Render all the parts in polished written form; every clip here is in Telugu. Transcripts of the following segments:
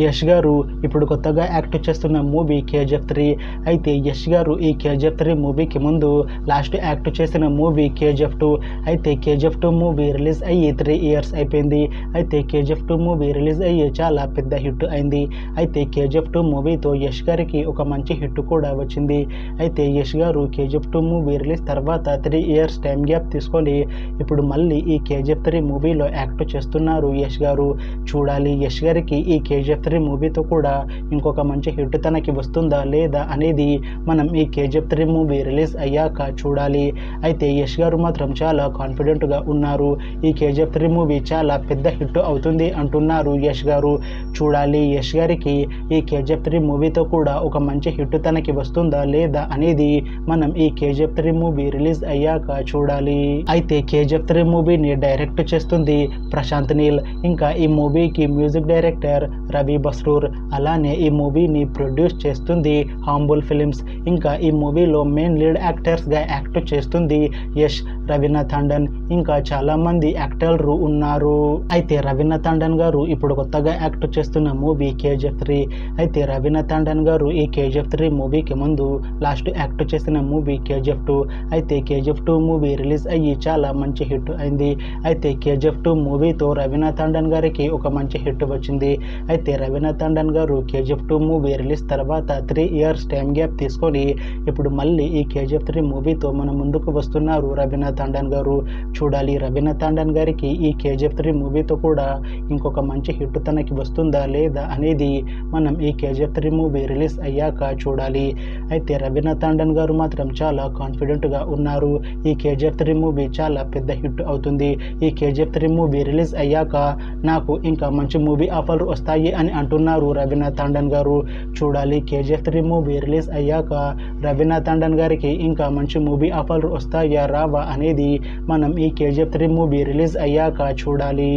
యష్ గారు ఇప్పుడు కొత్తగా యాక్ట్ చేస్తున్న మూవీ KGF 3. అయితే యష్ గారు ఈ KGF 3 మూవీకి ముందు లాస్ట్ యాక్ట్ చేసిన మూవీ KGF 2. అయితే KGF 2 మూవీ రిలీజ్ అయ్యి 3 ఇయర్స్ అయిపోయింది. అయితే KGF 2 మూవీ రిలీజ్ అయ్యి చాలా పెద్ద హిట్ అయింది. అయితే KGF 2 మూవీతో యష్ గారికి ఒక మంచి హిట్ కూడా వచ్చింది. అయితే యష్ గారు KGF 2 మూవీ రిలీజ్ తర్వాత 3 ఇయర్స్ టైం గ్యాప్ తీసుకొని ఇప్పుడు మళ్ళీ ఈ KGF 3 మూవీలో యాక్ట్ చేస్తున్నారు యష్ గారు. చూడాలి యష్ గారికి ఈ KGF 3 మూవీతో కూడా ఇంకొక మంచి హిట్ తనకి వస్తుందా లేదా అనేది మనం ఈ KGF 3 మూవీ రిలీజ్ అయ్యాక చూడాలి. అయితే యష్ గారు మాత్రం చాలా కాన్ఫిడెంట్గా ఉన్నారు. ఈ KGF 3 మూవీ చాలా పెద్ద హిట్ అవుతుంది అంటున్నారు యష్ గారు. చూడాలి యష్ గారికి ఈ KGF 3 మూవీతో కూడా ఒక మంచి హిట్ తనకి వస్తుందా లేదా అనేది మనం ఈ KGF 3 మూవీ రిలీజ్ అయ్యాక చూడాలి. అయితే KGF 3 మూవీని డైరెక్ట్ చేస్తుంది ప్రశాంత్ నీల్. ఇంకా ఈ మూవీకి మ్యూజిక్ డైరెక్టర్ రవి బస్రూర్. అలానే ఈ మూవీని ప్రొడ్యూస్ చేస్తుంది హాంబుల్ ఫిలిమ్స్. ఇంకా ఈ మూవీలో మెయిన్ లీడ్ యాక్టర్స్గా యాక్ట్ చేస్తుంది యష్, రవీనా టాండన్, ఇంకా చాలా మంది యాక్టర్లు ఉన్నారు. అయితే రవీనా టాండన్ గారు ఇప్పుడు కొత్తగా యాక్ట్ చేస్తున్న మూవీ KGF 3. అయితే రవీనా టాండన్ గారు ఈ KGF 3 మూవీకి ముందు లాస్ట్ యాక్ట్ చేసిన మూవీ KGF 2. అయితే KGF 2 మూవీ రిలీజ్ అయ్యి చాలా మంచి హిట్ అయింది. అయితే KGF 2 మూవీతో రవీనా టాండన్ గారికి ఒక మంచి హిట్ వచ్చింది. అయితే రవీనా టాండన్ గారు KGF 2 మూవీ రిలీజ్ తర్వాత 3 ఇయర్స్ టైం గ్యాప్ తీసుకొని ఇప్పుడు మళ్ళీ ఈ KGF 3 మూవీతో మన ముందుకు వస్తున్నారు రవీనా టాండన్ గారు. చూడాలి రవీనా టాండన్ గారికి ఈ KGF 3 మూవీతో కూడా ఇంకొక మంచి హిట్ తనకి వస్తుందా లేదా అనేది మనం ఈ KGF 3 మూవీ రిలీజ్ అయ్యాక చూడాలి. అయితే రవీనా టాండన్ గారు మాత్రం చాలా కాన్ఫిడెంట్గా ఉన్నారు. ఈ KGF 3 మూవీ చాలా పెద్ద హిట్ అవుతుంది. ఈ KGF 3 మూవీ రిలీజ్ అయ్యాక నాకు ఇంకా మంచి మూవీ ఆఫర్లు వస్తాయి అని అంటున్నారు రవీనా టాండన్ గారు. చూడాలి KGF 3 మూవీ రిలీజ్ అయ్యాక రవీనా టాండన్ గారికి ఇంకా మంచి మూవీ ఆఫర్లు వస్తాయా రావా అనేది మనం ఈ KGF 3 మూవీ రిలీజ్ అయ్యాక చూడాలి.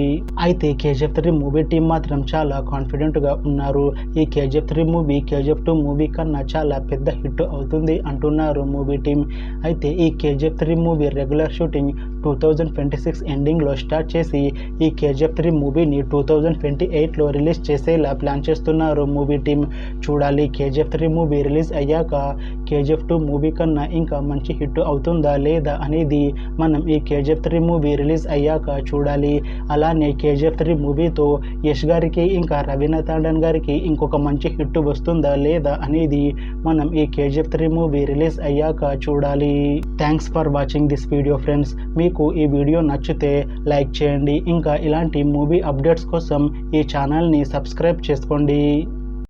అయితే KGF 3 మూవీ టీం మాత్రం చాలా కాన్ఫిడెంట్గా ఉన్నారు. ఈ KGF 3 మూవీ KGF 2 మూవీ కన్నా చాలా పెద్ద హిట్ అవుతుంది అంటున్నారు మూవీ టీం. అయితే ఈ KGF 3 మూవీ రెగ్యులర్ షూటింగ్ 2026 ఎండింగ్లో స్టార్ట్ చేసి ఈ KGF 3 మూవీని 2028లో రిలీజ్ చేసేలా ప్లాన్ చేస్తున్నారు మూవీ టీం. చూడాలి KGF 3 మూవీ రిలీజ్ అయ్యాక KGF 2 మూవీ కన్నా ఇంకా మంచి హిట్ అవుతుందా లేదా అనేది మనం ఈ KGF 3 మూవీ రిలీజ్ అయ్యాక చూడాలి. అలానే KGF 3 మూవీతో యష్ గారికి ఇంకా రవీనా టాండన్ గారికి ఇంకొక మంచి హిట్ వస్తుందా లేదా అనేది మనం ఈ KGF 3 మూవీ రిలీజ్ అయ్యాక చూడాలి. Thanks for watching this video friends. మీకు ఈ వీడియో నచ్చితే లైక్ చేయండి. ఇంకా ఇలాంటి మూవీ అప్డేట్స్ కోసం ఈ ఛానల్ని సబ్స్క్రైబ్ చేసుకోండి.